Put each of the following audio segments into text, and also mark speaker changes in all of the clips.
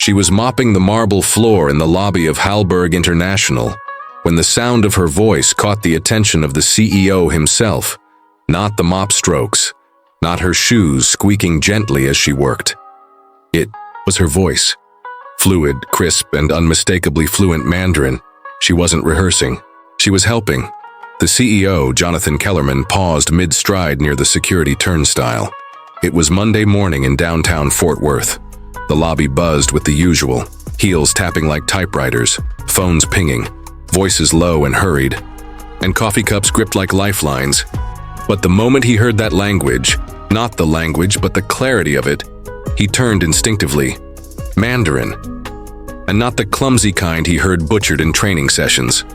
Speaker 1: She was mopping the marble floor in the lobby of Hallberg International when the sound of her voice caught the attention of the CEO himself. Not the mop strokes, not her shoes squeaking gently as she worked. It was her voice. Fluid, crisp, and unmistakably fluent Mandarin. She wasn't rehearsing. She was helping. The CEO, Jonathan Kellerman, paused mid-stride near the security turnstile. It was Monday morning in downtown Fort Worth. The lobby buzzed with the usual, heels tapping like typewriters, phones pinging, voices low and hurried, and coffee cups gripped like lifelines. But the moment he heard that language, not the language but the clarity of it, he turned instinctively. Mandarin. And not the clumsy kind he heard butchered in training sessions.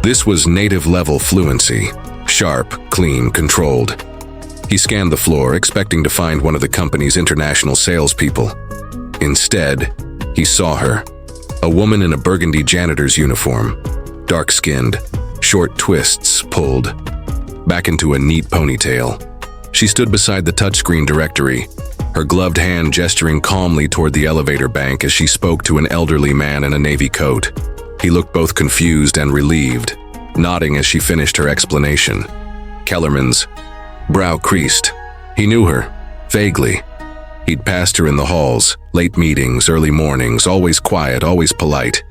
Speaker 1: This was native-level fluency, sharp, clean, controlled. He scanned the floor, expecting to find one of the company's international salespeople. Instead, he saw her, a woman in a burgundy janitor's uniform, dark-skinned, short twists pulled back into a neat ponytail. She stood beside the touchscreen directory, her gloved hand gesturing calmly toward the elevator bank as she spoke to an elderly man in a navy coat. He looked both confused and relieved, nodding as she finished her explanation. Kellerman's brow creased. He knew her, vaguely. He'd passed her in the halls, late meetings, early mornings, always quiet, always polite,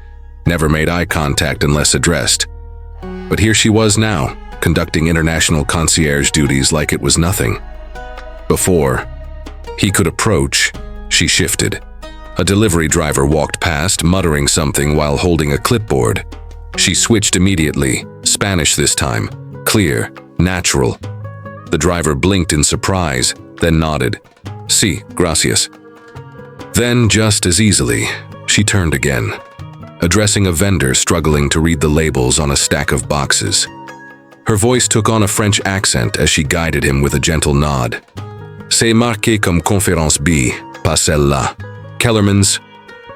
Speaker 1: never made eye contact unless addressed. But here she was now, conducting international concierge duties like it was nothing. Before he could approach, she shifted. A delivery driver walked past, muttering something while holding a clipboard. She switched immediately, Spanish this time, clear, natural. The driver blinked in surprise, then nodded. Sí, gracias. Then, just as easily, she turned again, addressing a vendor struggling to read the labels on a stack of boxes. Her voice took on a French accent as she guided him with a gentle nod. C'est marqué comme conférence B, pas celle-là. Kellerman's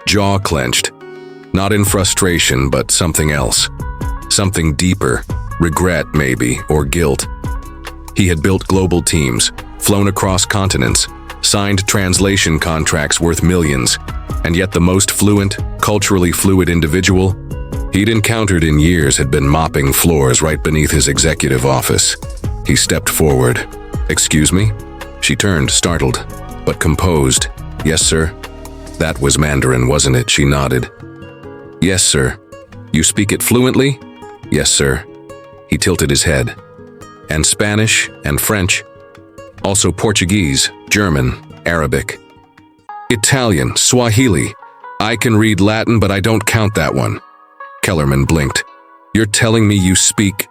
Speaker 1: jaw clenched, not in frustration, but something else. Something deeper, regret maybe, or guilt. He had built global teams, flown across continents, signed translation contracts worth millions, and yet the most fluent, culturally fluid individual he'd encountered in years had been mopping floors right beneath his executive office. He stepped forward. Excuse me? She turned, startled, but composed. Yes, sir. That was Mandarin, wasn't it? She nodded. Yes, sir. You speak it fluently? Yes, sir. He tilted his head. And Spanish and French. Also Portuguese, German, Arabic. Italian, Swahili. I can read Latin, but I don't count that one. Kellerman blinked. You're telling me you speak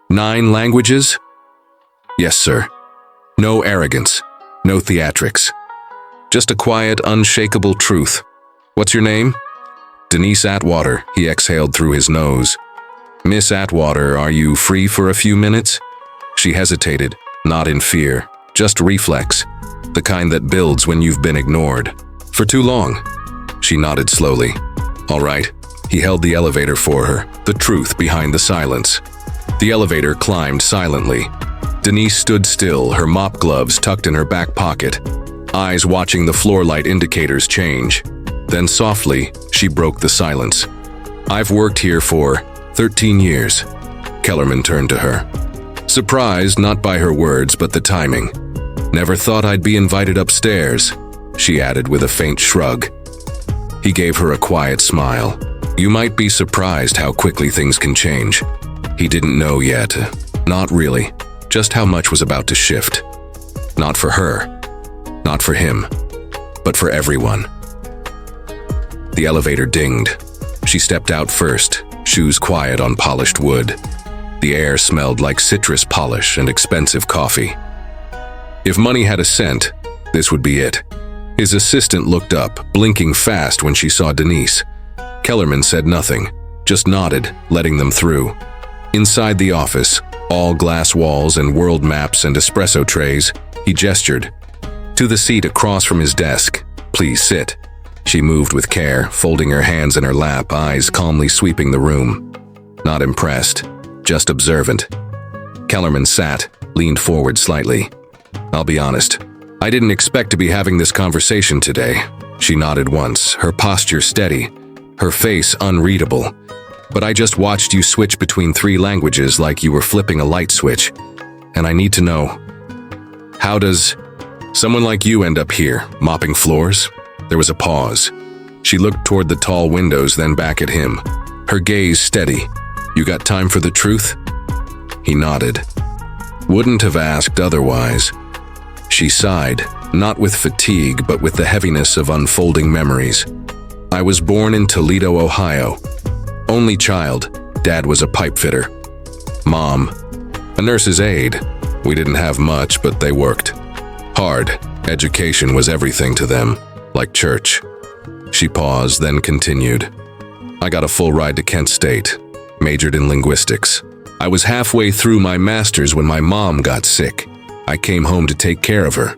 Speaker 1: 9 languages? Yes, sir. No arrogance, no theatrics. Just a quiet, unshakable truth. What's your name? Denise Atwater, he exhaled through his nose. Miss Atwater, are you free for a few minutes? She hesitated, not in fear, just reflex, the kind that builds when you've been ignored. For too long. She nodded slowly. All right. He held the elevator for her, the truth behind the silence. The elevator climbed silently. Denise stood still, her mop gloves tucked in her back pocket, eyes watching the floor light indicators change. Then softly, she broke the silence. I've worked here for 13 years. Kellerman turned to her. Surprised not by her words, but the timing. Never thought I'd be invited upstairs, she added with a faint shrug. He gave her a quiet smile. You might be surprised how quickly things can change. He didn't know yet. Not really. Just how much was about to shift. Not for her. Not for him. But for everyone. The elevator dinged. She stepped out first, shoes quiet on polished wood. The air smelled like citrus polish and expensive coffee. If money had a scent, this would be it. His assistant looked up, blinking fast when she saw Denise. Kellerman said nothing, just nodded, letting them through. Inside the office, all glass walls and world maps and espresso trays, he gestured. To the seat across from his desk. Please sit. She moved with care, folding her hands in her lap, eyes calmly sweeping the room. Not impressed, just observant. Kellerman sat, leaned forward slightly. I'll be honest, I didn't expect to be having this conversation today. She nodded once, her posture steady, her face unreadable. But I just watched you switch between 3 languages like you were flipping a light switch. And I need to know, how does someone like you end up here, mopping floors? There was a pause. She looked toward the tall windows, then back at him, her gaze steady. You got time for the truth? He nodded. Wouldn't have asked otherwise. She sighed, not with fatigue, but with the heaviness of unfolding memories. I was born in Toledo, Ohio. Only child. Dad was a pipe fitter. Mom, a nurse's aide. We didn't have much, but they worked hard. Education was everything to them, like church. She paused, then continued. I got a full ride to Kent State, majored in linguistics. I was halfway through my master's when my mom got sick. I came home to take care of her.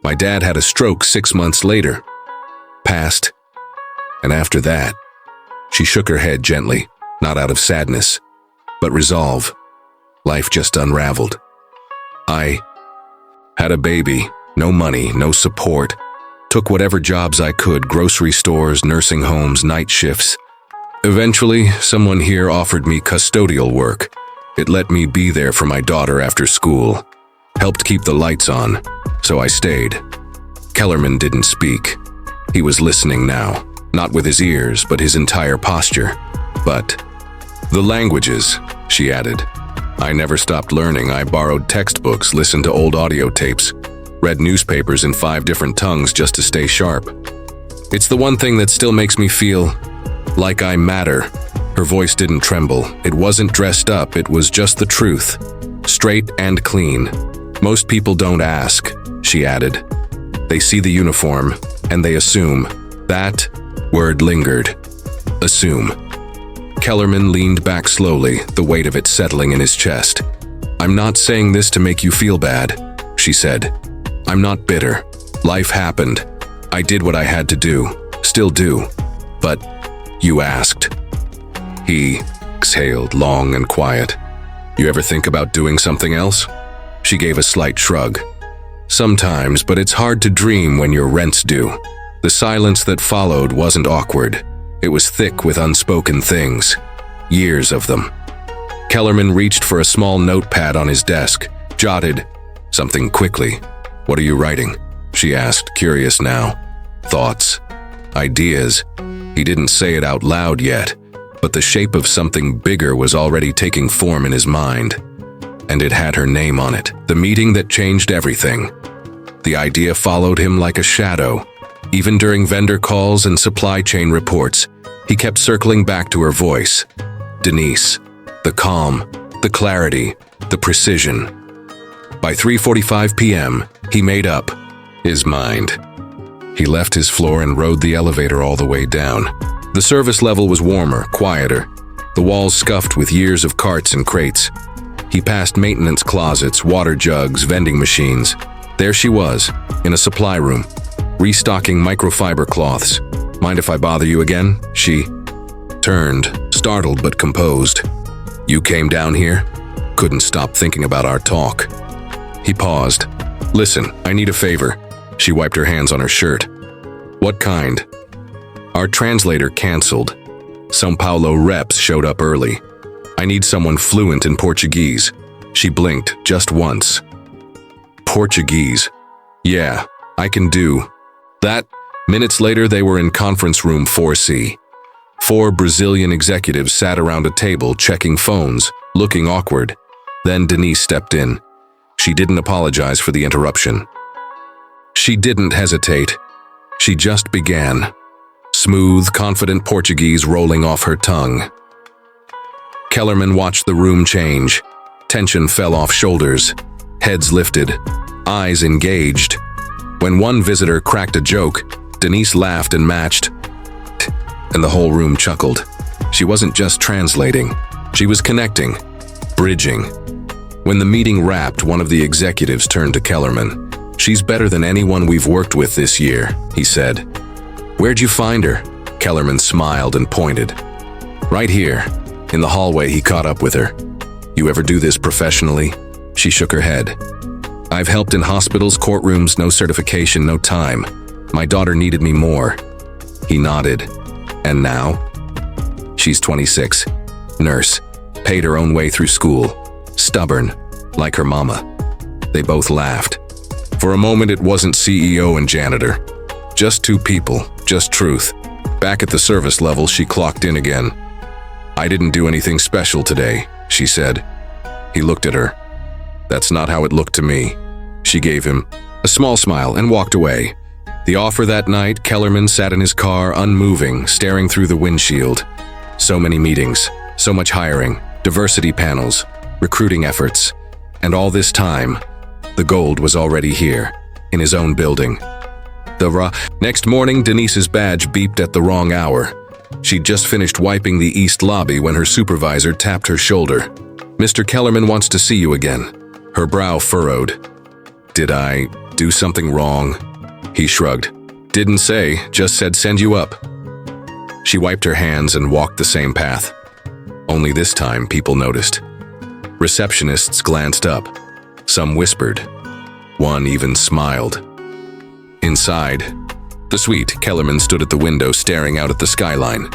Speaker 1: My dad had a stroke 6 months later. Passed. And after that, she shook her head gently, not out of sadness, but resolve. Life just unraveled. I had a baby, no money, no support. Took whatever jobs I could, grocery stores, nursing homes, night shifts. Eventually, someone here offered me custodial work. It let me be there for my daughter after school. Helped keep the lights on, so I stayed. Kellerman didn't speak. He was listening now, not with his ears, but his entire posture. But the languages, she added. I never stopped learning. I borrowed textbooks, listened to old audio tapes, read newspapers in 5 different tongues just to stay sharp. It's the one thing that still makes me feel like I matter. Her voice didn't tremble. It wasn't dressed up. It was just the truth. Straight and clean. Most people don't ask, she added. They see the uniform, and they assume. That word lingered. Assume. Kellerman leaned back slowly, the weight of it settling in his chest. I'm not saying this to make you feel bad, she said. I'm not bitter. Life happened. I did what I had to do. Still do. But you asked. He exhaled, long and quiet. You ever think about doing something else? She gave a slight shrug. Sometimes, but it's hard to dream when your rent's due. The silence that followed wasn't awkward. It was thick with unspoken things. Years of them. Kellerman reached for a small notepad on his desk, jotted something quickly. What are you writing? She asked, curious now. Thoughts. Ideas. He didn't say it out loud yet, but the shape of something bigger was already taking form in his mind. And it had her name on it. The meeting that changed everything. The idea followed him like a shadow. Even during vendor calls and supply chain reports, he kept circling back to her voice. Denise. The calm, the clarity, the precision. By 3:45 p.m., he made up his mind. He left his floor and rode the elevator all the way down. The service level was warmer, quieter, the walls scuffed with years of carts and crates. He passed maintenance closets, water jugs, vending machines. There she was, in a supply room, restocking microfiber cloths. Mind if I bother you again? She turned, startled but composed. You came down here? Couldn't stop thinking about our talk. He paused. Listen, I need a favor. She wiped her hands on her shirt. What kind? Our translator canceled. São Paulo reps showed up early. I need someone fluent in Portuguese. She blinked just once. Portuguese. Yeah, I can do that. Minutes later, they were in conference room 4C. 4 Brazilian executives sat around a table checking phones, looking awkward. Then Denise stepped in. She didn't apologize for the interruption. She didn't hesitate. She just began. Smooth, confident Portuguese rolling off her tongue. Kellerman watched the room change. Tension fell off shoulders. Heads lifted. Eyes engaged. When one visitor cracked a joke, Denise laughed and matched. And the whole room chuckled. She wasn't just translating. She was connecting. Bridging. When the meeting wrapped, one of the executives turned to Kellerman. She's better than anyone we've worked with this year, he said. Where'd you find her? Kellerman smiled and pointed. Right here. In the hallway, he caught up with her. You ever do this professionally? She shook her head. I've helped in hospitals, courtrooms, no certification, no time. My daughter needed me more. He nodded. And now? She's 26. Nurse. Paid her own way through school. Stubborn. Like her mama. They both laughed. For a moment it wasn't CEO and janitor. Just two people. Just truth. Back at the service level, she clocked in again. I didn't do anything special today, she said. He looked at her. That's not how it looked to me. She gave him a small smile and walked away. The offer that night, Kellerman sat in his car, unmoving, staring through the windshield. So many meetings, so much hiring, diversity panels, recruiting efforts. And all this time, the gold was already here, in his own building. Next morning, Denise's badge beeped at the wrong hour. She'd just finished wiping the east lobby when her supervisor tapped her shoulder. Mr. Kellerman wants to see you again. Her brow furrowed. Did I do something wrong? He shrugged. Didn't say, just said send you up. She wiped her hands and walked the same path. Only this time people noticed. Receptionists glanced up. Some whispered. One even smiled. Inside the suite, Kellerman stood at the window staring out at the skyline.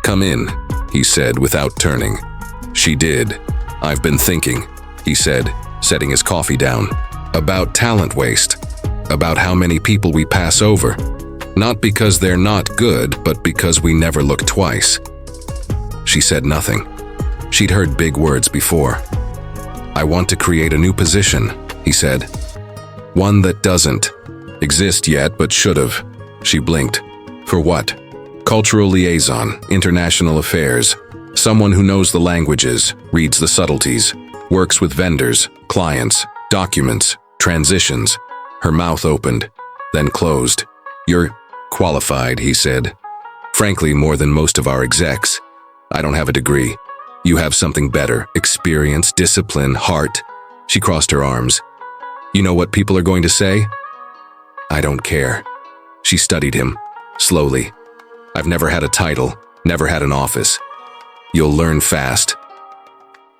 Speaker 1: Come in, he said without turning. She did. I've been thinking, he said, setting his coffee down. About talent waste. About how many people we pass over. Not because they're not good, but because we never look twice. She said nothing. She'd heard big words before. I want to create a new position, he said. One that doesn't exist yet, but should have. She blinked. For what? Cultural liaison, international affairs. Someone who knows the languages, reads the subtleties, works with vendors, clients, documents, transitions. Her mouth opened, then closed. You're qualified, he said. Frankly, more than most of our execs. I don't have a degree. You have something better. Experience, discipline, heart. She crossed her arms. You know what people are going to say? I don't care. She studied him, slowly. I've never had a title, never had an office. You'll learn fast.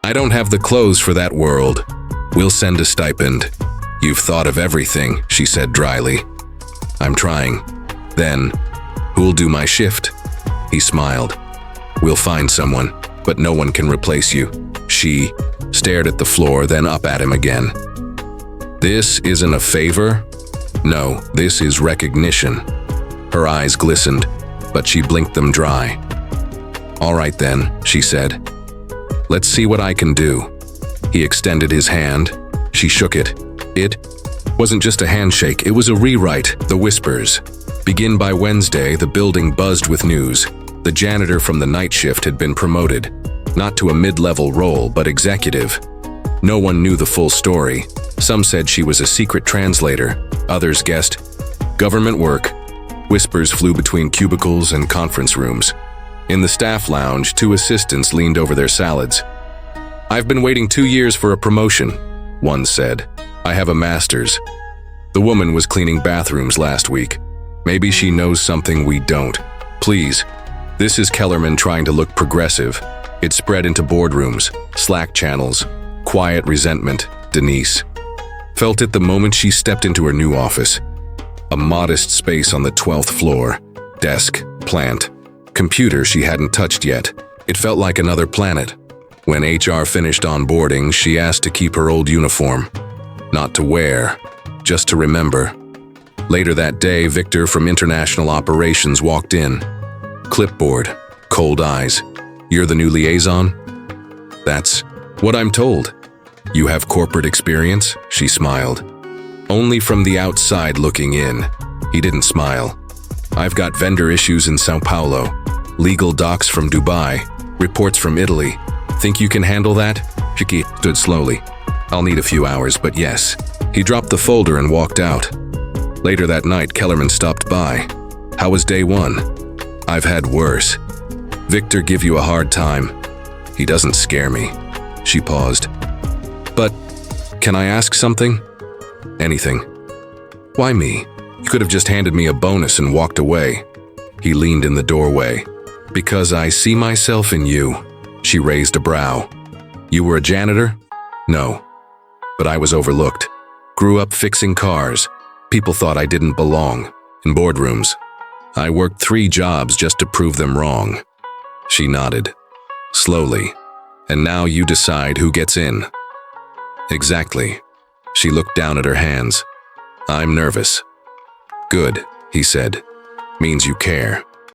Speaker 1: I don't have the clothes for that world. We'll send a stipend. You've thought of everything, she said dryly. I'm trying. Then, who'll do my shift? He smiled. We'll find someone, but no one can replace you. She stared at the floor, then up at him again. This isn't a favor? No, this is recognition. Her eyes glistened, but she blinked them dry. All right then, she said. Let's see what I can do. He extended his hand. She shook it. It wasn't just a handshake, it was a rewrite, the whispers. Begin by Wednesday, the building buzzed with news. The janitor from the night shift had been promoted, not to a mid-level role, but executive. No one knew the full story. Some said she was a secret translator. Others guessed government work. Whispers flew between cubicles and conference rooms. In the staff lounge, two assistants leaned over their salads. I've been waiting 2 years for a promotion, one said. I have a master's. The woman was cleaning bathrooms last week. Maybe she knows something we don't. Please. This is Kellerman trying to look progressive. It spread into boardrooms, Slack channels, quiet resentment. Denise felt it the moment she stepped into her new office. A modest space on the 12th floor. Desk, plant, computer she hadn't touched yet. It felt like another planet. When HR finished onboarding, she asked to keep her old uniform. Not to wear, just to remember. Later that day, Victor from International Operations walked in. Clipboard, cold eyes. You're the new liaison? That's what I'm told. You have corporate experience? She smiled. Only from the outside looking in. He didn't smile. I've got vendor issues in Sao Paulo, legal docs from Dubai, reports from Italy. Think you can handle that? Shiki stood slowly. I'll need a few hours, but yes. He dropped the folder and walked out. Later that night, Kellerman stopped by. How was day one? I've had worse. Victor give you a hard time. He doesn't scare me. She paused. But, can I ask something? Anything. Why me? You could have just handed me a bonus and walked away. He leaned in the doorway. Because I see myself in you. She raised a brow. You were a janitor? No. But I was overlooked. Grew up fixing cars. People thought I didn't belong. In boardrooms. I worked 3 jobs just to prove them wrong. She nodded. Slowly. And now you decide who gets in. Exactly. She looked down at her hands. I'm nervous. Good, he said. Means you care.